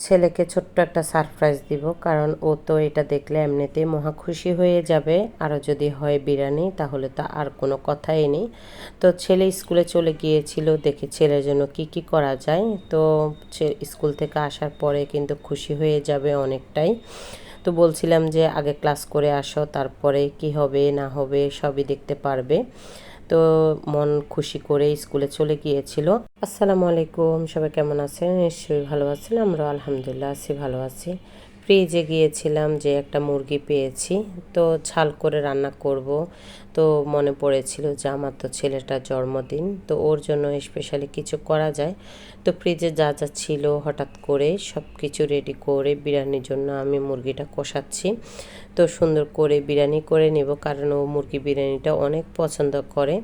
ছেলেকে ছোট্ট একটা সারপ্রাইজ দিব, কারণ ও তো এটা দেখলে এমনিতেই মহা খুশি হয়ে যাবে। আরও যদি হয় বিরিয়ানি তাহলে তো আর কোনো কথাই নেই। তো ছেলে স্কুলে চলে গিয়েছিল, দেখে ছেলের জন্য কি কি করা যায়। তো স্কুল থেকে আসার পরে কিন্তু খুশি হয়ে যাবে অনেকটাই। তো বলছিলাম যে আগে ক্লাস করে আসো, তারপরে কি হবে না হবে সবই দেখতে পারবে। তো মন খুশি করে স্কুলে চলে গিয়েছিল। আসসালামু আলাইকুম, সবাই কেমন আছেন? নিশ্চয়ই ভালো আছেন। আমরা আলহামদুলিল্লাহ আছি, ভালো আছি। ফ্রিজে গিয়েছিলাম যে একটা মুরগি পেয়েছি, তো ঝাল করে রান্না করব। তো মনে পড়েছিল যে আমার তো ছেলেটার জন্মদিন, তো ওর জন্য স্পেশালি কিছু করা যায়। তো ফ্রিজে যা যা ছিল হঠাৎ করে সব কিছু রেডি করে বিরিয়ানির জন্য আমি মুরগিটা কষাচ্ছি। তো সুন্দর করে বিরিয়ানি করে নেব, কারণ ও মুরগি বিরিয়ানিটা অনেক পছন্দ করে।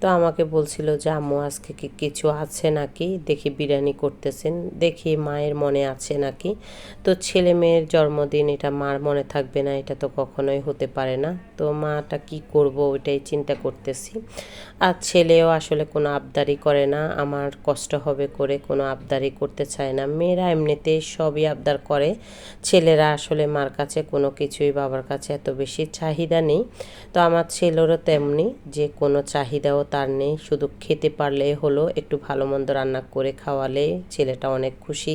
তো আমাকে বলছিল যে আম্মু আজকে কি কিছু আছে নাকি, দেখি বিরিয়ানি করতেছেন, দেখি মায়ের মনে আছে নাকি। তো ছেলে মেয়ের জন্মদিন, এটা মার মনে থাকবে না, এটা তো কখনোই হতে পারে না। তো মাটা কি করব ওইটাই চিন্তা করতেছি। আর ছেলেও আসলে কোনো আবদারি করে না, আমার কষ্ট হবে করে কোনো আবদারি করতে চায় না। মেয়েরা এমনিতেই সবই আবদার করে, ছেলেরা আসলে মার কাছে কোনো কিছুই বাবার কাছে এত বেশি চাহিদা নেই। তো আমার ছেলেরও তেমনি, যে কোনো চাহিদাও তার নেই, শুধু খেতে পারলে হলো, একটু ভালো মন্দ রান্না করে খাওয়ালে ছেলেটা অনেক খুশি।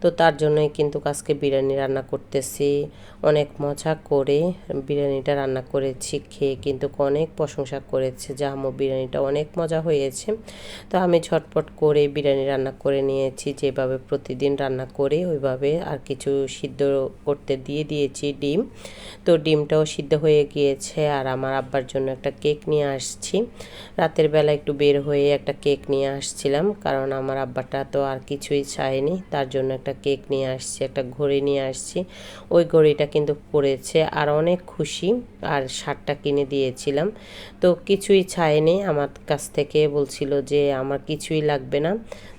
তো তার জন্যই কিন্তু আজকে বিরিয়ানি রান্না করতেছি। অনেক মজা করে বিরিয়ানিটা রান্না করেছি, খেয়ে কিন্তু অনেক প্রশংসা করেছে যে আম্মু বিরিয়ানিটা অনেক মজা হয়েছে। তো আমি ঝটপট করে বিরিয়ানি রান্না করে নিয়েছি, যেভাবে প্রতিদিন রান্না করে ওইভাবে। আর কিছু সিদ্ধ করতে দিয়ে দিয়েছি ডিম। তো ডিমটাও সিদ্ধ হয়ে গিয়েছে। আর আমার আব্বার জন্য একটা কেক নিয়ে আসছি। রাতের বেলা একটু বের হয়ে একটা কেক নিয়ে আসছিলাম, কারণ আমার আব্বাটা তো আর কিছুই চায়নি, তার জন্য একটা কেক নিয়ে আসছি, একটা ঘড়ি নিয়ে আসছি। ওই ঘড়িটা কিন্তু পড়েছে আর অনেক খুশি। আর শার্টটা কিনে দিয়েছিলাম, তো কিছুই চায়নি আমার কাছ থেকে, বলছিল যে আমার কিছুই লাগবে না।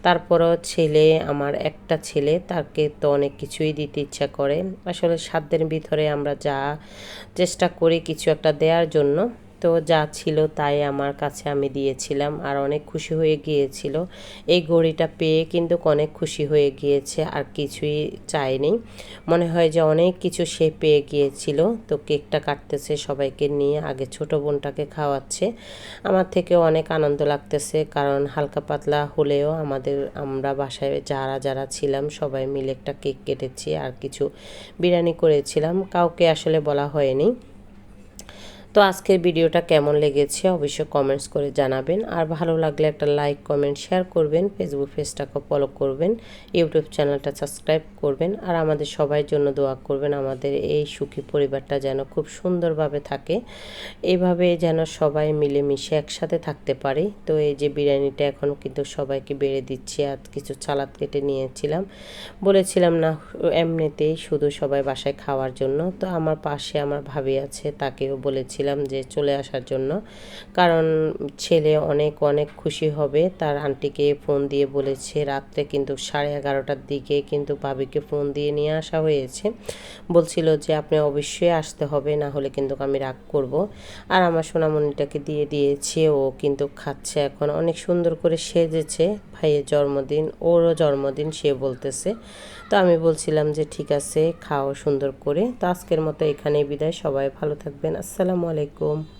তারপরও ছেলে, আমার একটা ছেলে, তাকে তো অনেক কিছুই দিতে ইচ্ছা করে। আসলে সাধ্যের ভিতরে আমরা যা চেষ্টা করি কিছু একটা দেওয়ার জন্য। তো যা ছিল তাই আমার কাছে আমি দিয়েছিলাম, আর অনেক খুশি হয়ে গিয়েছিল। এই ঘড়িটা পেয়ে কিন্তু অনেক খুশি হয়ে গিয়েছে, আর কিছুই চায়নি। মনে হয় যে অনেক কিছু সে পেয়ে গিয়েছিল। তো কেকটা কাটতেছে সবাইকে নিয়ে, আগে ছোট বোনটাকে খাওয়াচ্ছে। আমার থেকেও অনেক আনন্দ লাগতেছে, কারণ হালকা পাতলা হলেও আমরা বাসায় যারা যারা ছিলাম সবাই মিলে একটা কেক কেটেছি, আর কিছু বিরিয়ানি করেছিলাম, কাউকে আসলে বলা হয়নি। তো আজকের ভিডিওটা কেমন লেগেছে অবশ্যই কমেন্টস করে জানাবেন। আর ভালো লাগলে একটা লাইক কমেন্ট শেয়ার করবেন, ফেসবুক পেজটাকে ফলো করবেন, ইউটিউব চ্যানেলটা সাবস্ক্রাইব করবেন। আর আমাদের সবার জন্য দোয়া করবেন, আমাদের এই সুখী পরিবারটা যেন খুব সুন্দরভাবে থাকে, এইভাবে যেন সবাই মিলেমিশে একসাথে থাকতে পারে। তো এই যে বিরিয়ানিটা এখন কিন্তু সবাইকে বেড়ে দিচ্ছি, আর কিছু সালাদ কেটে নিয়েছিলাম, বলেছিলাম না এমনিতেই শুধু সবাই বাসায় খাওয়ার জন্য। তো আমার পাশে আমার ভাবি আছে, তাকেও বলেছিলাম যে চলে আসার জন্য, কারণ ছেলে অনেক অনেক খুশি হবে। তার আন্টিকে ফোন দিয়ে বলেছে, রাত্রে কিন্তু 11:30টার দিকে কিন্তু ভাবিকে ফোন দিয়ে নিয়ে আসা হয়েছে। বলছিল যে আপনি অবশ্যই আসতে হবে, না হলে কিন্তু আমি রাগ করব। আর আমার সোনামণিটাকে দিয়ে দিয়েছে, ও কিন্তু খাচ্ছে এখন, অনেক সুন্দর করে সেজেছে। ভাইয়ের জন্মদিন, ওরও জন্মদিন সে বলতেছে। তো আমি বলছিলাম যে ঠিক আছে, খাও সুন্দর করে। তো আজকের মতো এখানেই বিদায়, সবাই ভালো থাকবেন। আসসালামু আলাইকুম।